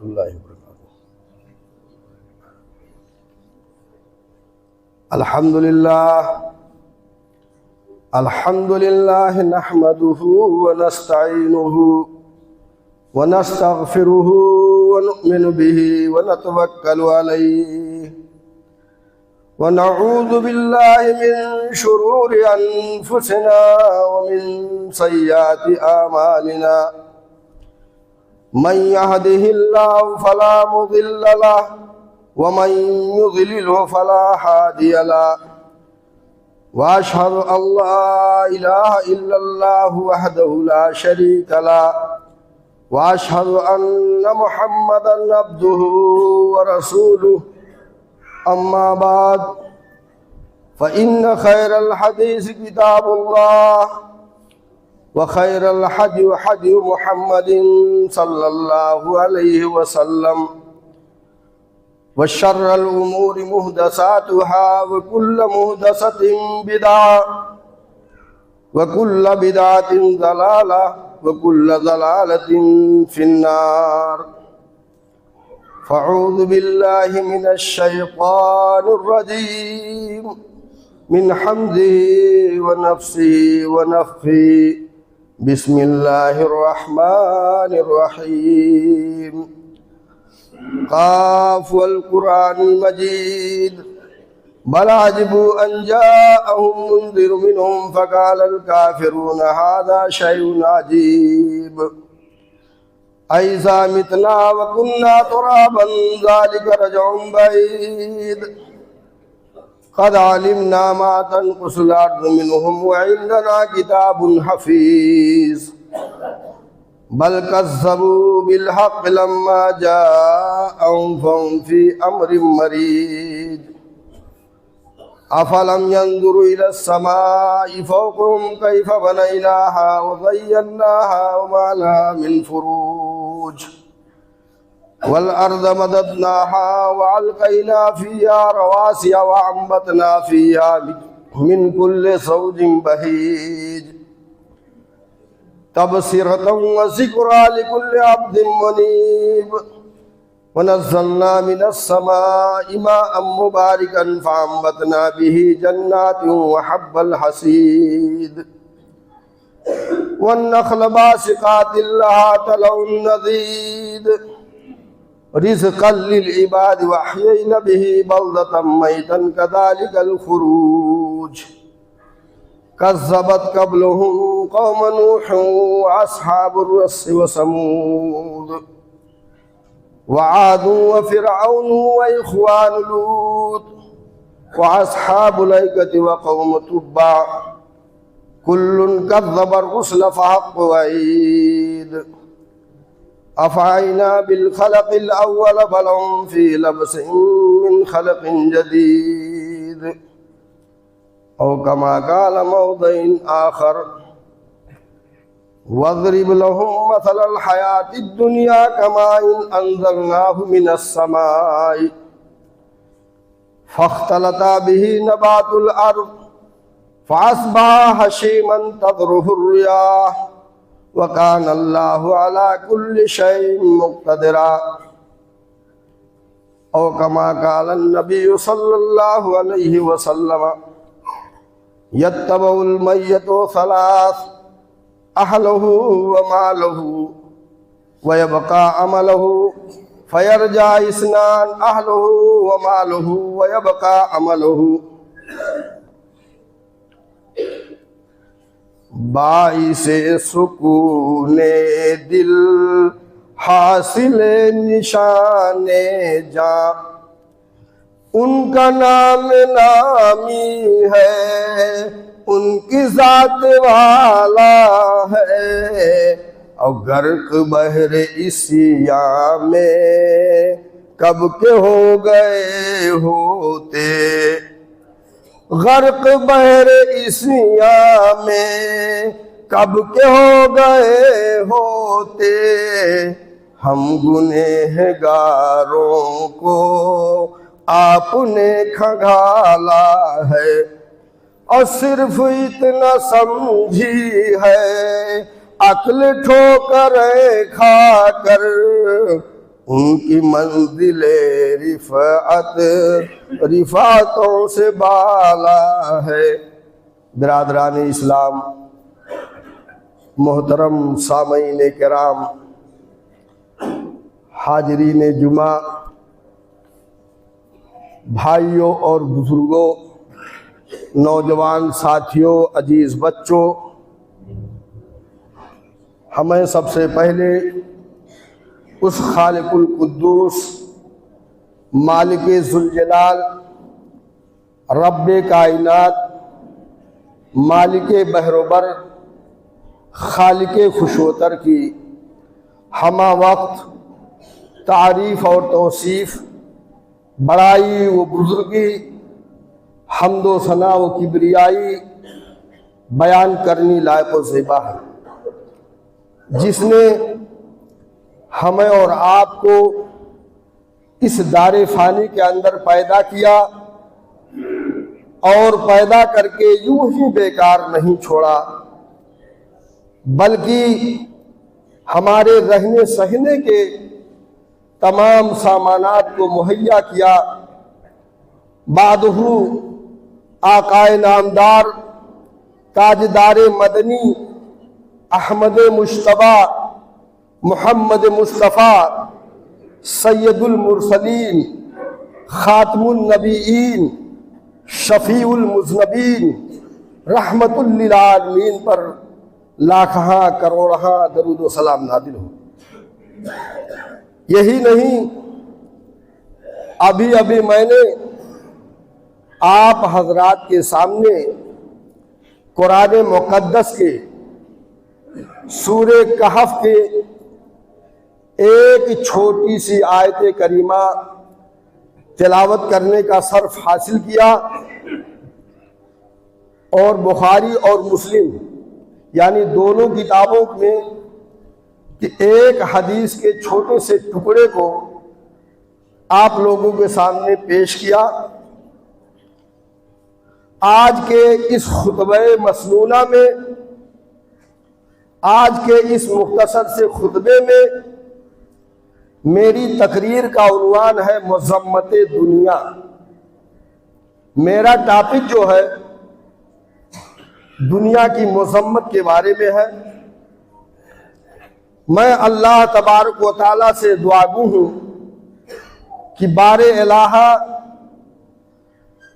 रहमतुल्लाहि व बरकातुहू। अल्हम्दुलिल्लाह नहमदुहु व नस्तईनुहु व नस्तगफिरुहु व नु'मिनु बिही व नतवक्कलु अलैहि व नऊज़ु बिल्लाहि मिन शुरूरि अनफुसिना व मिन सय्यिआति आमालिना। मन यहदिहिल्लाहु फला मुदिल्ल लहु व मन युद्लिल्हु फला हादिय लहु। व अशहदु अल्ला इलाहा इल्लल्लाहु वहदहु ला शरीक लहु व अशहदु अन्न मुहम्मदन अब्दुहु व रसूलुहु। अम्मा बाद फ़इन्न खैरल हदीस किताबुल्लाह व खैरल हदी हदी मुहम्मदिन सल्लल्लाहु अलैहि वसल्लम व शर्रल उमूरि मुहदसातुहा व कुल्ल मुहदसतिन बिदअह व कुल्ल बिदअतिन ज़लाला व कुल्ल ज़लालतिन फिन्नार। फ़अऊज़ु बिल्लाहि मिनश शैतानिर रजीम मिन हम्ज़िहि व नफ़्सिहि व नफ़्ख़िहि। बिस्मिल्लाहिर रहमानिर रहीम। क़ाफ़ वल क़ुरआनिल मजीद बल अजिबू अन जाअहुम मुन्ज़िरुम मिनहुम फ़क़ालल काफ़िरून हाज़ा शैउन अजीब। अइज़ा मितना व कुन्ना तुराबन ज़ालिका रजउन बईद। क़द अलिमना मा तनक़ुसुल अर्ज़ु मिनहुम व इंदना किताबुन हफ़ीज़। बल कज़्ज़बू बिल हक़्क़ि लम्मा जाअहुम फ़हुम फ़ी अम्रिन मरीज। अफ़लम यंज़ुरू इलस समाई फ़ौक़हुम कैफ़ बनैनाहा व ज़य्यन्नाहा व मा लहा मिन फ़ुरूज। वल अर्ज़ मददनाहा व अलक़ैना फ़ीहा रवासिय व अंबतना फ़ीहा मिन कुल्लि ज़ौजिन बहीज। तबसिरतन व ज़िक्रा लिकुल्लि अब्दिन मुनीब। व नज़्ज़लना मिनस समाई माअन मुबारिकन फ़अंबतना बिही जन्नातिन व हब्बल हसीद। वन्नख़्ल बासिक़ातिन लहा तलउन नज़ीद। रिज़्क़न लिल इबाद व अह्यैना बिही बलदतन मैतन कज़ालिकल ख़ुरूज। कज़्ज़बत क़ब्लहुम क़ौम नूह व अस्हाबुर रस्स व समूद व आद व फ़िरऔन व इख़्वानु लूत व अस्हाबुल ऐकति व क़ौम तुब्बा कुल्लुन कज़्ज़बर रुसुल फ़हक़्क़ वईद। अफ़अयना बिल ख़लक़िल अव्वल बल हुम फ़ी लब्सिन मिन ख़लक़िन जदीद। औ कमा क़ाल मौज़िन आख़र वज़रिब लहुम मसलल हयातिद दुनिया कमाइन अंज़लनाहु मिनस समाई फ़ख्तलता बिही नबातुल अर्ज़ फ़अस्बह हशीमन तज़रुहुर रियाह व काना अल्लाहु अला कुल्लि शैइन मुक़्तदिरा। औ कमा क़ाल नबिय्यु सल्लल्लाहु अलैहि वसल्लम यत्तबउल मय्यतु सलास अहलहु व मालहु व यबक़ा अमलहु फ़यरजा इस्नान अहलहु व मालहु व यबक़ा अमलहु। बाइसे सुकूने दिल हासिले निशाने जा उनका नाम नामी है उनकी जात वाला है। और गर्क बहरे इसिया में कब के हो गए होते। गर्क बहरे इसिया में कब के हो गए होते। हम गुनहगारों को आपने खंगाला है और सिर्फ इतना समझी है अक्ल ठोकर खाकर उनकी मंजिल रिफ़अत रिफ़ातों से बाला है। बिरादरान इस्लाम, मोहतरम सामईन किराम, हाजरीन जुमा, भाइयों और बुजुर्गों, नौजवान साथियों, अजीज़ बच्चों, हमें सबसे पहले उस खालिकुल कुद्दूस मालिक ज़ुल-जलाल रब्बे कायनात मालिक बहरोबर खालिक खुशोतर की हमा वक्त तारीफ़ और तौसीफ़, बड़ाई व बुज़ुर्गी, हम्दो सना व किबरियाई बयान करनी लायक व ज़ेबा है, जिसने हमें और आपको इस दारे फ़ानी के अंदर पैदा किया और पैदा करके यूं ही बेकार नहीं छोड़ा, बल्कि हमारे रहने सहने के तमाम सामानात को मुहैया किया। बादहू आकाए नामदार ताजदार मदनी अहमद मुश्तबा मुहम्मद मुस्तफ़ा सैयदुल मुरसलीन खातमुन नबीयीन शफ़ीउल मुज़नबीन रहमतुल लिल आलमीन पर लाखहां करोड़हां दरूद व सलाम नादिल हो। यही नहीं, अभी अभी मैंने आप हजरात के सामने कुरान मुक़द्दस के सूरे कहफ के एक छोटी सी आयत करीमा तिलावत करने का शर्फ हासिल किया और बुखारी और मुस्लिम यानी दोनों किताबों में कि एक हदीस के छोटे से टुकड़े को आप लोगों के सामने पेश किया। आज के इस खुतबे मसनूना में, आज के इस मुख्तसर से खुतबे में मेरी तकरीर का उन्वान है मुज़म्मत दुनिया। मेरा टॉपिक जो है दुनिया की मुज़म्मत के बारे में है। मैं अल्लाह तबारक व तआला से दुआगू हूँ कि बारे इलाहा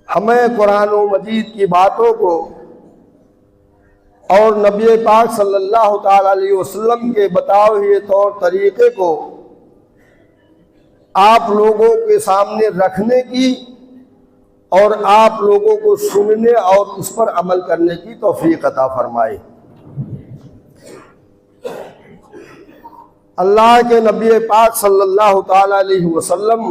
हमें कुरान व मजीद की बातों को और नबी पाक सल्लल्लाहु तआला अलैहि वसल्लम के बताए हुए तौर तरीक़े को आप लोगों के सामने रखने की और आप लोगों को सुनने और उस पर अमल करने की तौफीक अता फरमाए। अल्लाह के नबी पाक सल्लल्लाहु तआला अलैहि वसल्लम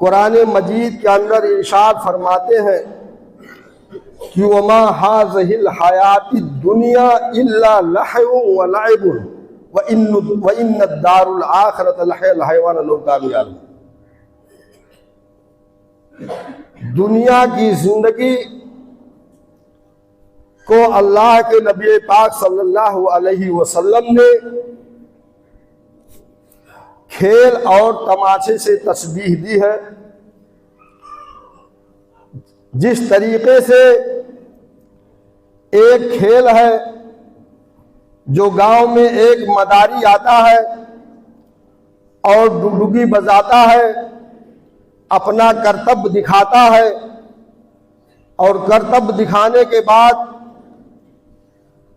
कुरान मजीद के अंदर इरशाद फरमाते हैं कि वमा हाज़िहिल हयाति दुनिया इल्ला लहवुन व लइबुन व इन्नद-दारुल आखिरत लहियल हयवान लौ कानू यअलमून। दुनिया की जिंदगी को अल्लाह के नबी पाक सल्लल्लाहु अलैहि वसल्लम ने खेल और तमाशे से तशबीह दी है। जिस तरीके से एक खेल है जो गांव में एक मदारी आता है और डुगडुगी बजाता है, अपना कर्तव्य दिखाता है और कर्तव्य दिखाने के बाद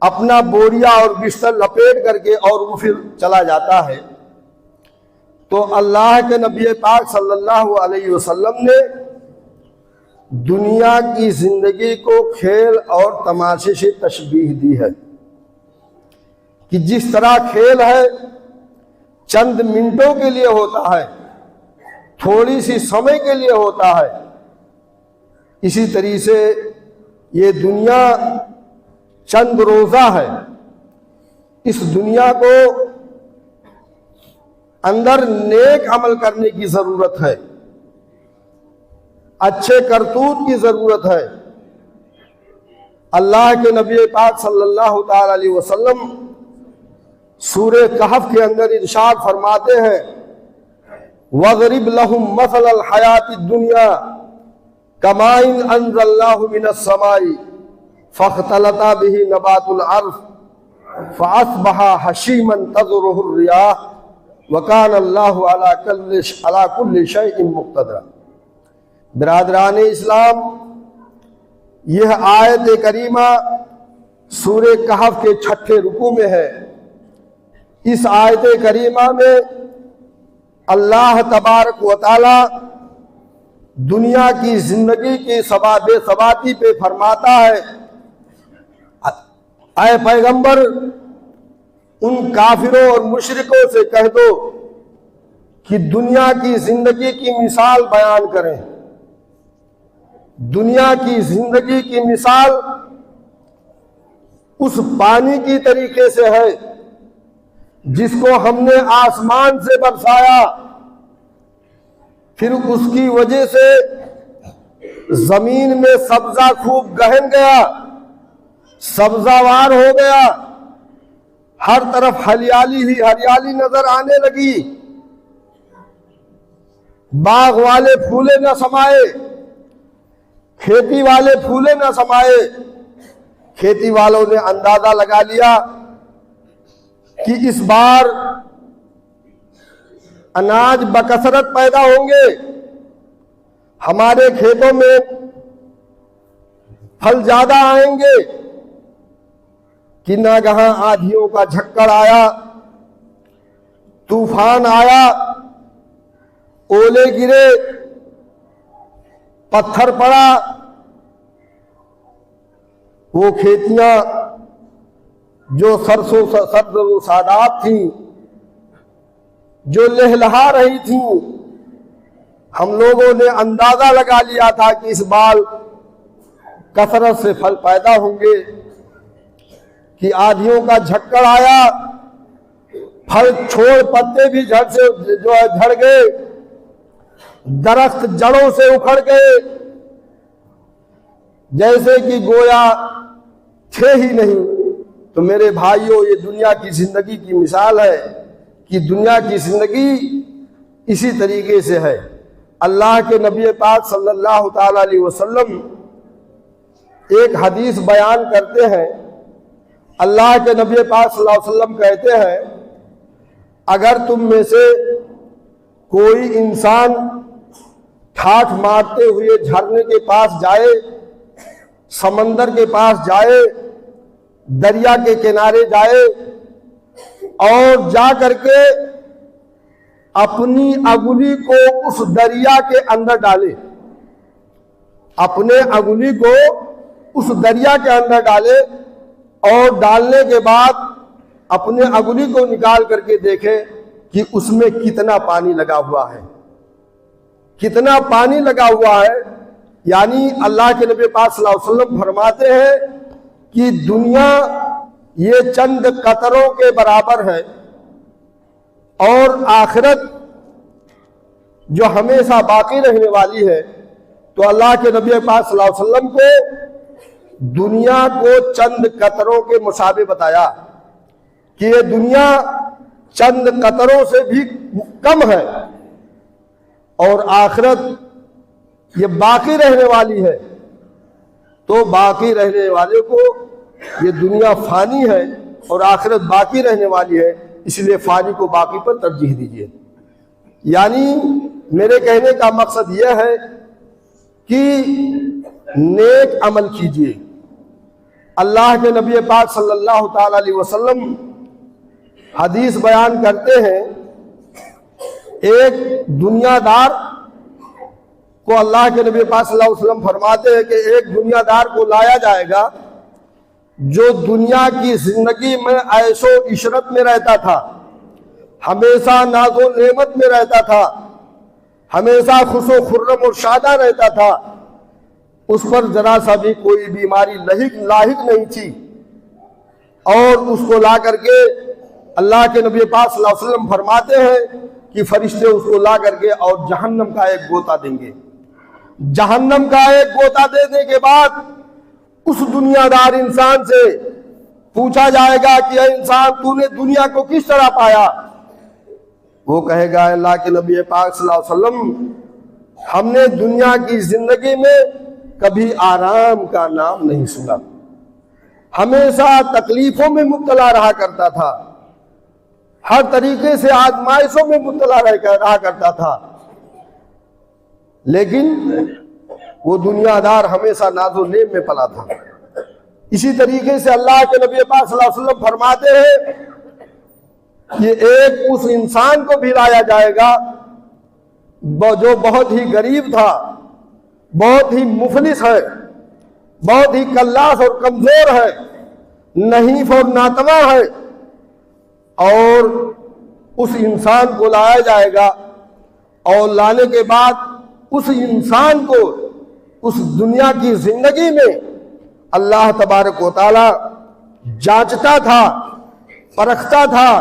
अपना बोरिया और बिस्तर लपेट करके और वो फिर चला जाता है। तो अल्लाह के नबी पाक सल्लल्लाहु अलैहि वसल्लम ने दुनिया की जिंदगी को खेल और तमाशे से तशबीह दी है कि जिस तरह खेल है चंद मिनटों के लिए होता है, थोड़ी सी समय के लिए होता है, इसी तरीके से ये दुनिया चंद रोज़ा है। इस दुनिया को अंदर नेक अमल करने की ज़रूरत है, अच्छे करतूत की ज़रूरत है। अल्लाह के नबी पाक सल्लल्लाहु ताला अलैहि वसल्लम सूरे कहफ के अंदर इरशाद फरमाते हैं, वज़रिब लहुम मसलल हयातिद दुनिया कमाइन अंज़लनाहु मिनस समाई फख्तलता बिही नबातुल अर्ज़ फअस्बहा हशीमन तज़रुहुर रियाह वकान अल्लाहु अला कुल्लि शैइन मुक़्तदरा। बिरादरान इस्लाम, यह आयत करीमा सूरे कहफ के 6ठे रुकू में है। इस आयत करीमा में अल्लाह तबारक व तआला दुनिया की जिंदगी की बेसबाती पे फरमाता है, ऐ पैगंबर उन काफिरों और मुशरिकों से कह दो कि दुनिया की जिंदगी की मिसाल बयान करें। दुनिया की जिंदगी की मिसाल उस पानी की तरीके से है जिसको हमने आसमान से बरसाया, फिर उसकी वजह से जमीन में सब्जा खूब गहन गया, सब्जावार हो गया, हर तरफ हरियाली ही हरियाली नजर आने लगी, बाग वाले फूले न समाये, खेती वाले फूले न समाये। खेती वालों ने अंदाजा लगा लिया कि इस बार अनाज बकसरत पैदा होंगे, हमारे खेतों में फल ज्यादा आएंगे कि नागहां आंधियों का झक्कड़ आया, तूफान आया, ओले गिरे, पत्थर पड़ा, वो खेतियां जो सरसों सर्द सादाब थी, जो लहलहा रही थी, हम लोगों ने अंदाजा लगा लिया था कि इस बार कसरत से फल पैदा होंगे कि आंधियों का झक्कड़ आया, फल छोड़ पत्ते भी झड़ से जो है झड़ गए, दरख्त जड़ों से उखड़ गए, जैसे कि गोया थे ही नहीं। तो मेरे भाइयों, ये दुनिया की जिंदगी की मिसाल है कि दुनिया की जिंदगी इसी तरीके से है। अल्लाह के नबी पाक सल्लल्लाहु ताला अलैहि वसल्लम एक हदीस बयान करते हैं। अल्लाह के नबी पाक सल्लल्लाहु अलैहि वसल्लम कहते हैं, अगर तुम में से कोई इंसान ठाठ मारते हुए झरने के पास जाए, समंदर के पास जाए, दरिया के किनारे जाए और जा करके अपनी अंगुली को उस दरिया के अंदर डाले, अपने अंगुली को उस दरिया के अंदर डाले और डालने के बाद अपने अंगुली को निकाल करके देखे कि उसमें कितना पानी लगा हुआ है, कितना पानी लगा हुआ है। यानी अल्लाह के नबी पाक सल्लल्लाहु अलैहि वसल्लम फरमाते हैं कि दुनिया ये चंद कतरों के बराबर है और आखिरत जो हमेशा बाकी रहने वाली है। तो अल्लाह के नबी पाक सल्लल्लाहु अलैहि वसल्लम को दुनिया को चंद कतरों के मुशाबे बताया कि ये दुनिया चंद कतरों से भी कम है और आखिरत ये बाकी रहने वाली है। तो बाकी रहने वाले को ये दुनिया फानी है और आखिरत बाकी रहने वाली है, इसलिए फानी को बाकी पर तरजीह दीजिए। यानी मेरे कहने का मकसद यह है कि नेक अमल कीजिए। अल्लाह के नबी पाक सल्लल्लाहु ताला अलैहि वसल्लम हदीस बयान करते हैं, एक दुनियादार को अल्लाह के नबी पाक सल्लल्लाहु अलैहि वसल्लम फरमाते हैं कि एक दुनियादार को लाया जाएगा जो दुनिया की जिंदगी में ऐशो इशरत में रहता था, हमेशा नाज़ो नेमत में रहता था, हमेशा खुशो खुर्रम और शादा रहता था, उस पर जरा सा भी कोई बीमारी लाहिक नहीं थी। और उसको ला करके अल्लाह के नबी पाक सल्लल्लाहु अलैहि वसल्लम फरमाते हैं कि फरिश्ते उसको ला करके और जहन्नम का एक गोता देंगे। जहन्नम का एक गोता देने के बाद उस दुनियादार इंसान से पूछा जाएगा कि ऐ इंसान तूने दुनिया को किस तरह पाया? वो कहेगा अल्लाह के नबी पाक सल्लल्लाहु अलैहि वसल्लम हमने दुनिया की जिंदगी में कभी आराम का नाम नहीं सुना, हमेशा तकलीफों में मुब्तला रहा करता था, हर तरीके से आजमाइशों में मुब्तला रहा करता था, लेकिन वो दुनियादार हमेशा नाज़ो नेम में पला था। इसी तरीके से अल्लाह के नबी पाक सल्लल्लाहु अलैहि वसल्लम फरमाते हैं कि एक उस इंसान को भी लाया जाएगा जो बहुत ही गरीब था, बहुत ही मुफलिस है, बहुत ही कल्लास और कमजोर है, नहीफ और नातवा है, और उस इंसान को लाया जाएगा और लाने के बाद उस इंसान को उस दुनिया की जिंदगी में अल्लाह तबारक व तआला जांचता था, परखता था,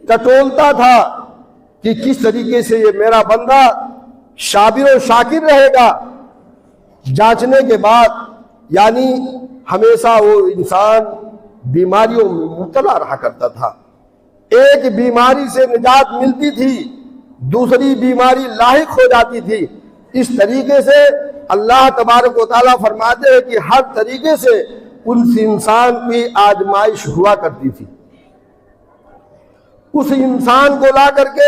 टटोलता था कि किस तरीके से ये मेरा बंदा शाबिर और शाकिर रहेगा। जांचने के बाद यानी हमेशा वो इंसान बीमारियों में मुब्तला रहा करता था। एक बीमारी से निजात मिलती थी, दूसरी बीमारी लाहिक हो जाती थी। इस तरीके से अल्लाह तबारक व तआला फरमाते हैं कि हर तरीके से उस इंसान की आजमाइश हुआ करती थी। उस इंसान को ला करके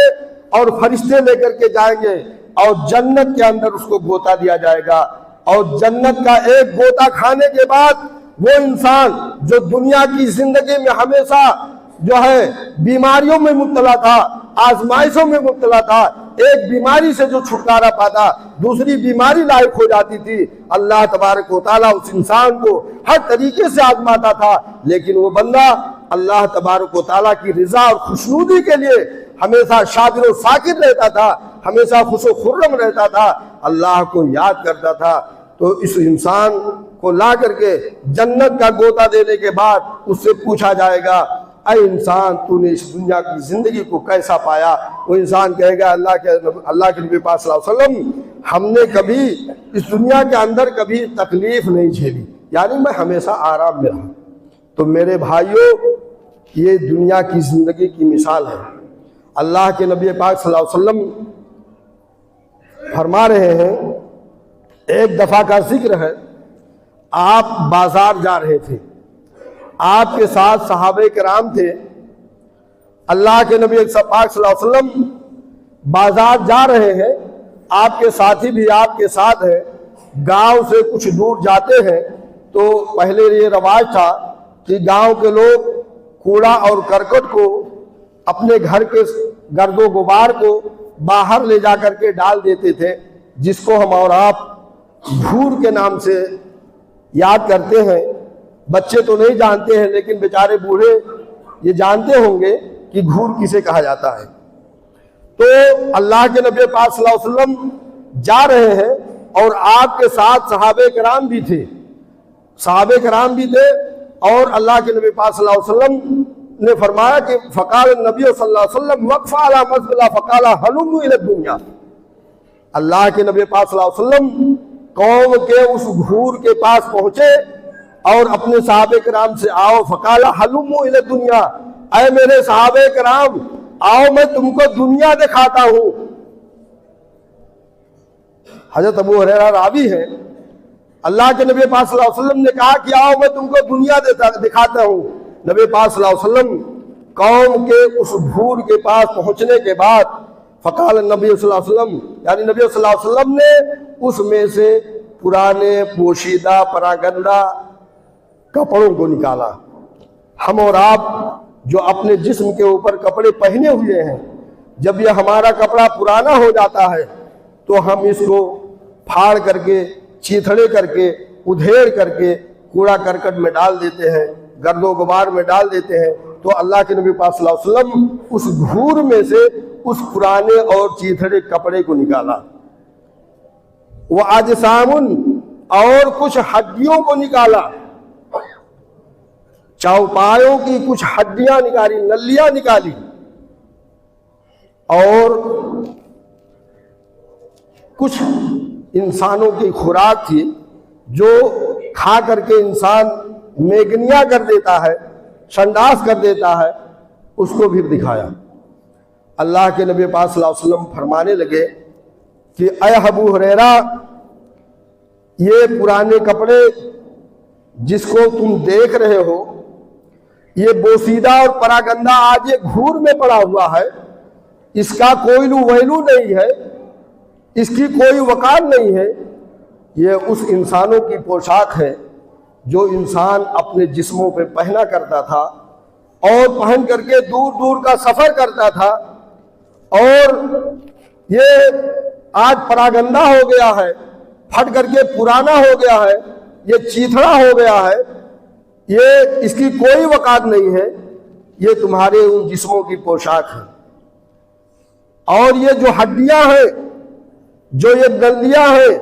और फरिश्ते लेकर के जाएंगे और जन्नत के अंदर उसको गोता दिया जाएगा, और जन्नत का एक गोता खाने के बाद वो इंसान जो दुनिया की जिंदगी में हमेशा जो है बीमारियों में मुब्तला था, आजमाइशों में मुब्तला था, एक बीमारी से जो छुटकारा पाता दूसरी बीमारी लायक हो जाती थी। अल्लाह तबारक व तआला उस इंसान को हर तरीके से आजमाता था, लेकिन वो बंदा अल्लाह तबारक व तआला की रिजा और खुशनुदी के लिए हमेशा शाबिर और साकिर रहता था, हमेशा खुश खुर्रम रहता था, अल्लाह को याद करता था। तो इस इंसान को ला करके जन्नत का गोता देने के बाद उससे पूछा जाएगा ऐ इंसान तूने इस दुनिया की जिंदगी को कैसा पाया? वो इंसान कहेगा अल्लाह के नबी पाक सल्लल्लाहु अलैहि वसल्लम हमने कभी इस दुनिया के अंदर कभी तकलीफ नहीं झेली, यानी मैं हमेशा आराम में रहा। तो मेरे भाइयों, ये दुनिया की जिंदगी की मिसाल है। अल्लाह के नबी पाक सल्लल्लाहु अलैहि वसल्लम फरमा रहे हैं, एक दफा का जिक्र है, आप बाजार जा रहे थे, आपके साथ सहाबे किराम थे। अल्लाह के नबी पाक सल्लल्लाहु अलैहि वसल्लम बाजार जा रहे हैं, आपके साथी भी आपके साथ है। गांव से कुछ दूर जाते हैं तो पहले ये रवाज था कि गांव के लोग कूड़ा और करकट को, अपने घर के गर्दो गुबार को बाहर ले जा करके डाल देते थे, जिसको हम और आप घूर के नाम से याद करते हैं। बच्चे तो नहीं जानते हैं, लेकिन बेचारे बूढ़े ये जानते होंगे कि घूर किसे कहा जाता है। तो अल्लाह के नबी पाक सल्लल्लाहु अलैहि वसल्लम जा रहे हैं और आपके साथ सहाबे किराम भी थे, सहाबे किराम भी थे। और अल्लाह के नबी पाक सल्लल्लाहु अलैहि वसल्लम ने फरमाया कि फ़क़ाल नबी सल्लल्लाहु अलैहि वसल्लम वक़फ़ा अला मज़बला फ़क़ाल हलुम्मू इला दुनिया। अल्लाह के नबी पाक सल्लल्लाहु अलैहि वसल्लम कौम के उस घूर के पास पहुंचे और अपने सहाबे किराम से आओ, फ़क़ाल हलुम्मू इला दुनिया, ऐ मेरे सहाबे किराम आओ मैं तुमको दुनिया दिखाता हूं। हजरत अबू हुरैरा रावी है, अल्लाह के नबी पाक सल्लल्लाहु अलैहि वसल्लम ने कहा कि आओ मैं तुमको दुनिया दिखाता हूं। नबी पाक सल्लल्लाहु अलैहि वसल्लम कौम के उस घूर के पास पहुंचने के बाद फ़क़ाल नबी सल्लल्लाहु अलैहि वसल्लम, यानी नबी सल्लल्लाहु अलैहि वसल्लम ने उसमें से पुराने पोशीदा परागंदा कपड़ों को निकाला। हम और आप जो अपने जिस्म के ऊपर कपड़े पहने हुए हैं, जब यह हमारा कपड़ा पुराना हो जाता है तो हम इसको फाड़ करके, चीथड़े करके, उधेड़ करके कूड़ा करकट में डाल देते हैं, गर्दो गुबार में डाल देते हैं। तो अल्लाह के नबी पाक सल्लल्लाहु अलैहि वसल्लम उस घूर में से उस पुराने और चीथड़े कपड़े को निकाला। वो आजसामुन, और कुछ हड्डियों को निकाला, चौपायों की कुछ हड्डियां निकाली, नलियां निकाली, और कुछ इंसानों की खुराक थी जो खा करके इंसान मेगनिया कर देता है, संडास कर देता है, उसको भी दिखाया। अल्लाह के नबी पाक सल्लल्लाहु अलैहि वसल्लम फरमाने लगे कि ऐ अबू हुरैरा, ये पुराने कपड़े जिसको तुम देख रहे हो, ये बोसीदा और परागंदा आज ये घूर में पड़ा हुआ है, इसका कोई वैल्यू नहीं है, इसकी कोई वकार नहीं है। ये उस इंसानों की पोशाक है जो इंसान अपने जिस्मों पे पहना करता था और पहन करके दूर दूर का सफर करता था, और ये आज परागंदा हो गया है, फट करके पुराना हो गया है, ये चीथड़ा हो गया है, ये इसकी कोई वकात नहीं है, ये तुम्हारे उन जिस्मों की पोशाक है। और ये जो हड्डियां हैं, जो ये नलियां हैं,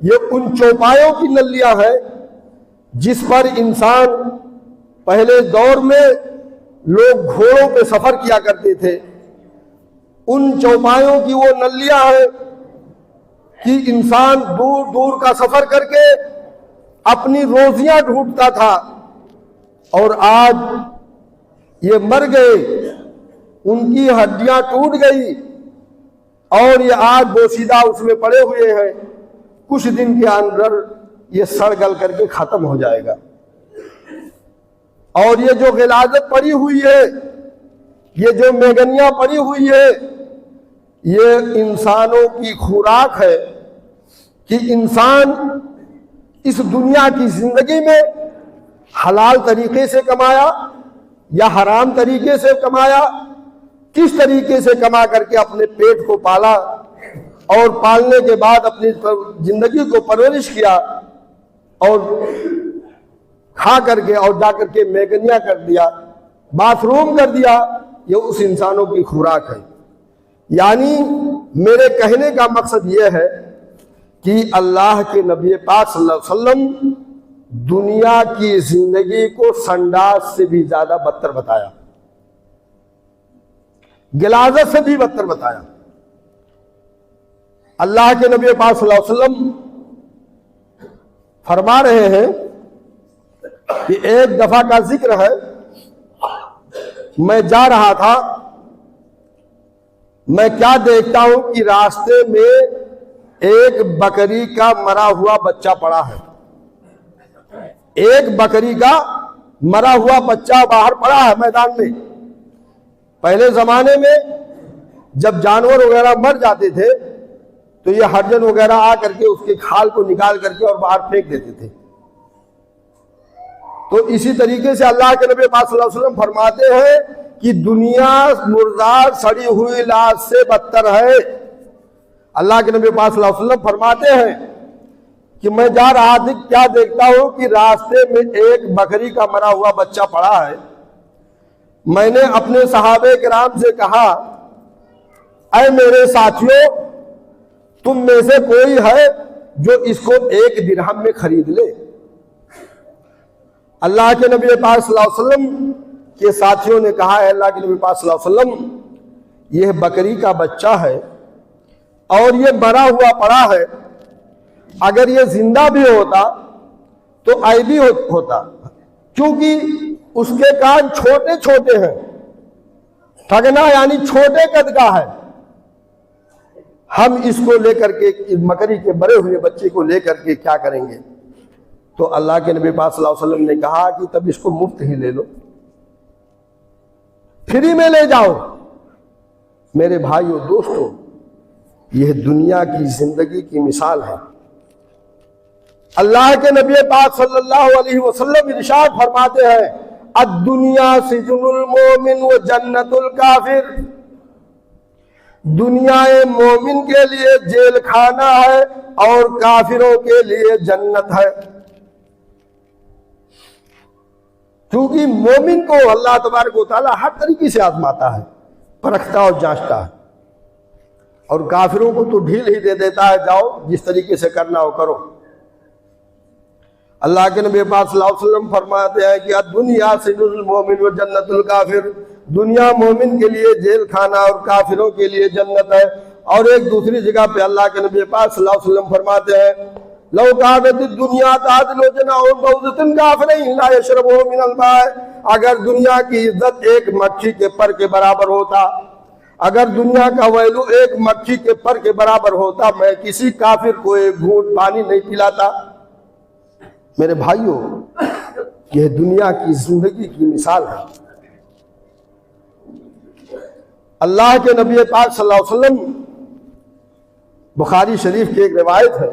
ये उन चौपायों की नलियां हैं जिस पर इंसान पहले दौर में लोग घोड़ों पे सफर किया करते थे। उन चौपायों की वो नलियां हैं कि इंसान दूर दूर का सफर करके अपनी रोजियां ढूंढता था, और आज ये मर गए, उनकी हड्डियां टूट गई और ये आज बोसीदा उसमें पड़े हुए हैं। कुछ दिन के अंदर ये सड़ गल करके खत्म हो जाएगा। और ये जो गिलाजत पड़ी हुई है, ये जो मेगनियां पड़ी हुई है, ये इंसानों की खुराक है कि इंसान इस दुनिया की जिंदगी में हलाल तरीके से कमाया या हराम तरीके से कमाया, किस तरीके से कमा करके अपने पेट को पाला और पालने के बाद अपनी जिंदगी को परवरिश किया और खा करके और जा करके मैगनिया कर दिया, बाथरूम कर दिया, ये उस इंसानों की खुराक है। यानी मेरे कहने का मकसद ये है कि अल्लाह के नबी पाक सल्लल्लाहु अलैहि वसल्लम दुनिया की जिंदगी को संडास से भी ज्यादा बदतर बताया, गिलाजत से भी बदतर बताया। अल्लाह के नबी पाक सल्लल्लाहु अलैहि वसल्लम फरमा रहे हैं कि एक दफा का जिक्र है, मैं जा रहा था, मैं क्या देखता हूं कि रास्ते में एक बकरी का मरा हुआ बच्चा पड़ा है। एक बकरी का मरा हुआ बच्चा बाहर पड़ा है मैदान में। पहले जमाने में जब जानवर वगैरह मर जाते थे तो ये हरिजन वगैरह आ करके उसके खाल को निकाल करके और बाहर फेंक देते थे। तो इसी तरीके से अल्लाह के नबी पाक सल्लल्लाहु अलैहि वसल्लम फरमाते हैं कि दुनिया मुर्दार सड़ी हुई लाश से बदतर है। अल्लाह के नबी पाक सल्लल्लाहु अलैहि वसल्लम फरमाते हैं कि मैं जा रहा था, क्या देखता हूं कि रास्ते में एक बकरी का मरा हुआ बच्चा पड़ा है। मैंने अपने सहाबे किराम से कहा, ऐ मेरे साथियों, तुम में से कोई है जो इसको 1 दिरहम में खरीद ले। अल्लाह के नबी पाक सल्लल्लाहु अलैहि वसल्लम के साथियों ने कहा, है अल्लाह के नबी पाक सल्लल्लाहु अलैहि वसल्लम, यह बकरी का बच्चा है और ये मरा हुआ पड़ा है, अगर ये जिंदा भी होता तो ऐबी होता, क्योंकि उसके कान छोटे छोटे हैं, ठगना यानी छोटे कद का है। हम इसको लेकर के, बकरी के मरे हुए बच्चे को लेकर के क्या करेंगे? तो अल्लाह के नबी पाक सल्लल्लाहु अलैहि वसल्लम ने कहा कि तब इसको मुफ्त ही ले लो, फ्री में ले जाओ। मेरे भाइयों दोस्तों, यह दुनिया की जिंदगी की मिसाल है। अल्लाह के नबी पाक सल्लल्लाहु अलैहि वसल्लम इरशाद फरमाते हैं, अद्दुनिया सिजनुल मोमिन व जन्नतुल काफिर। दुनिया मोमिन के लिए जेल खाना है और काफिरों के लिए जन्नत है। क्योंकि मोमिन को अल्लाह तबारक व तआला हर तरीके से आजमाता है, परखता और जांचता है, और काफिरों को तो ढील ही दे देता है, जाओ जिस तरीके से करना हो करो। अल्लाह के नबी पाक सल्लल्लाहु अलैहि वसल्लम फरमाते हैं कि दुनिया सिजनुल मोमिन व जन्नतुल काफिर। दुनिया मोमिन के लिए जेल खाना और काफिरों के लिए जन्नत है। और एक दूसरी जगह पे अल्लाह के नबी पाक सल्लल्लाहु अलैहि वसल्लम फरमाते हैं, लौ कानत दुनिया तादिलु जनाह बऊदतिन काफिरिन ला यशरबू मिनल माए, अगर दुनिया की इज्जत एक मक्खी के पर के बराबर होता, अगर दुनिया का वैल्यू एक मक्खी के पर के बराबर होता, मैं किसी काफिर को एक घूंट पानी नहीं पिलाता। मेरे भाइयों, यह दुनिया की जिंदगी की मिसाल है। अल्लाह के नबी पाक सल्लल्लाहु अलैहि वसल्लम, बुखारी शरीफ की एक रिवायत है,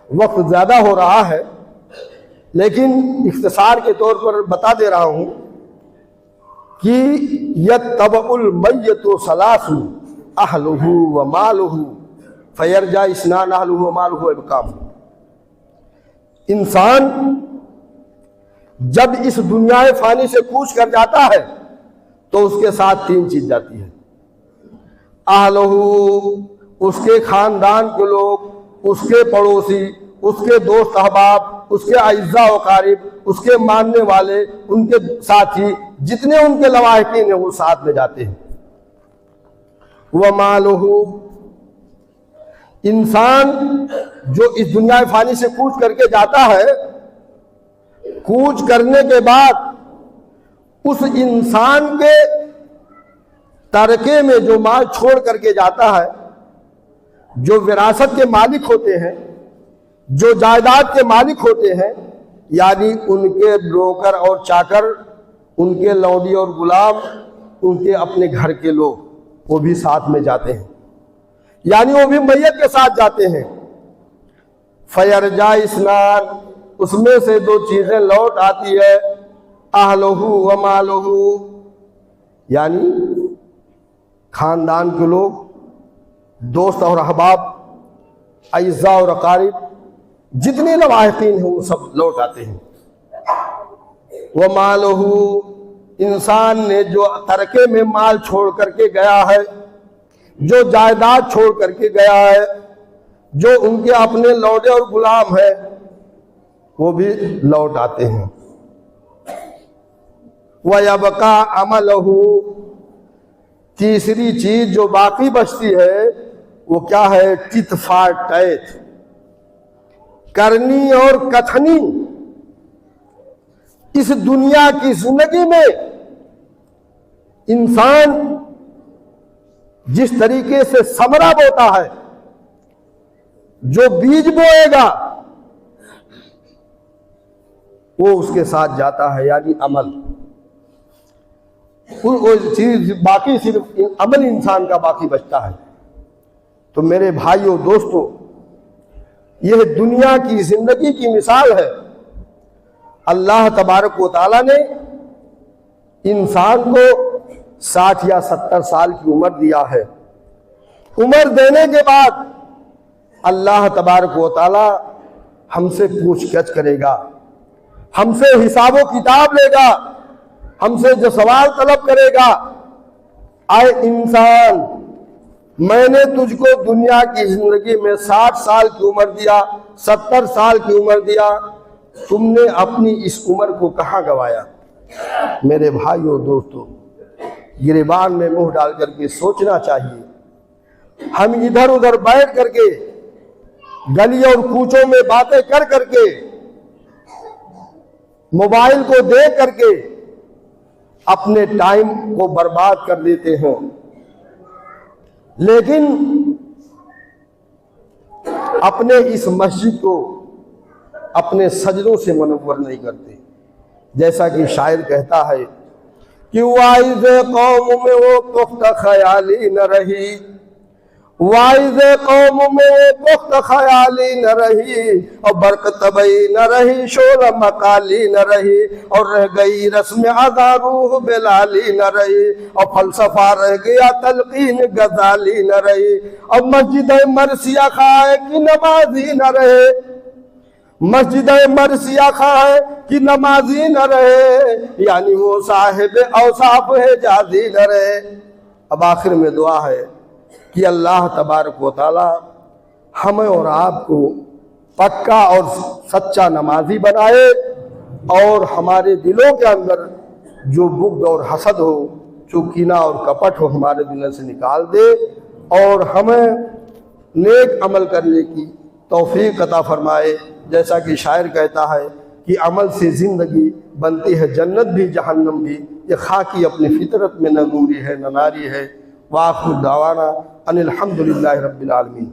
वक्त ज्यादा हो रहा है लेकिन इख्तिसार के तौर पर बता दे रहा हूं कि यत्तबउल मय्यतु सलासु अहलुहु व मालुहु फयरजा इस्नान अहलुहु व मालुहु इबकाम। इंसान जब इस दुनिया फानी से कूच कर जाता है तो उसके साथ तीन चीज जाती है। अहलुहु, उसके खानदान के लोग, उसके पड़ोसी, उसके दोस्त अहबाब, उसके अइज़्ज़ा व क़ारिब, उसके मानने वाले, उनके साथी, जितने उनके लवाहिकीन हैं वो साथ में जाते हैं। वह मालूहु, इंसान जो इस दुनिया फानी से कूच करके जाता है, कूच करने के बाद उस इंसान के तरके में जो माल छोड़ करके जाता है, जो विरासत के मालिक होते हैं, जो जायदाद के मालिक होते हैं, यानी उनके ब्रोकर और चाकर, उनके लौंडी और गुलाम, उनके अपने घर के लोग, वो भी साथ में जाते हैं, यानी वो भी मैयत के साथ जाते हैं। फयरजा इस्नान, उसमें से दो चीजें लौट आती है। अहलुहु व मालुहु, यानी खानदान के लोग, दोस्त और अहबाब, अइज़्ज़ा और अकारिब, जितने लवाहिकीन हैं वो सब लौट आते हैं। वह मालूहु, इंसान ने जो तरके में माल छोड़ करके गया है, जो जायदाद छोड़ करके गया है, जो उनके अपने लौटे और गुलाम है, वो भी लौट आते हैं। वह यबका अमलहु, तीसरी चीज जो बाकी बचती है वो क्या है? टिट फॉर टैट, करनी और कथनी। इस दुनिया की जिंदगी में इंसान जिस तरीके से समरा बोता है, जो बीज बोएगा वो उसके साथ जाता है, यानी अमल। वो चीज बाकी सिर्फ अमल इंसान का बाकी बचता है। तो मेरे भाइयों दोस्तों, यह दुनिया की जिंदगी की मिसाल है। अल्लाह तबारक व तआला ने इंसान को 60 या 70 साल की उम्र दिया है। उम्र देने के बाद अल्लाह तबारक व तआला हमसे पूछताछ करेगा, हमसे हिसाबो किताब लेगा, हमसे जो सवाल तलब करेगा, आए इंसान, मैंने तुझको दुनिया की जिंदगी में 60 साल की उम्र दिया, 70 साल की उम्र दिया, तुमने अपनी इस उम्र को कहाँ गवाया? मेरे भाइयों दोस्तों, गिरेबान में मुंह डाल करके सोचना चाहिए। हम इधर उधर बैठ करके, गली और कूचों में बातें कर करके, मोबाइल को देख करके अपने टाइम को बर्बाद कर देते हैं, लेकिन अपने इस मस्जिद को अपने सजदों से मुनव्वर नहीं करते। जैसा कि शायर कहता है कि वाइज़ कौम में वो पुख्ता ख्याली न रही, वाइज़ कौम में वो पुख्ता ख्याली न रही, और बरकत तबई न रही, शोर मकाली न रही, और रह गई रस्म अज़ा रूह बेलाली न रही, और फलसफा रह गया तलकीन गजाली न रही, और मस्जिद मरसिया खाए कि नमाजी न रहे, मस्जिद मरसिया खाए कि नमाजी न रहे, यानी वो साहिब औसाफ है जाजी न रहे। अब आखिर में दुआ है कि अल्लाह तबारक व तआला हमें और आपको पक्का और सच्चा नमाजी बनाए, और हमारे दिलों के अंदर जो बुग़्ज़ और हसद हो, जो कीना और कपट हो, हमारे दिलों से निकाल दे, और हमें नेक अमल करने की तौफीक अता फरमाए। जैसा कि शायर कहता है कि अमल से ज़िंदगी बनती है जन्नत भी जहन्नम भी, ये खाकी अपनी फितरत में न नूरी है न नारी है। वाखिर दावाना अनिल हम्दुलिल्लाहि रब्बिल आलमीन।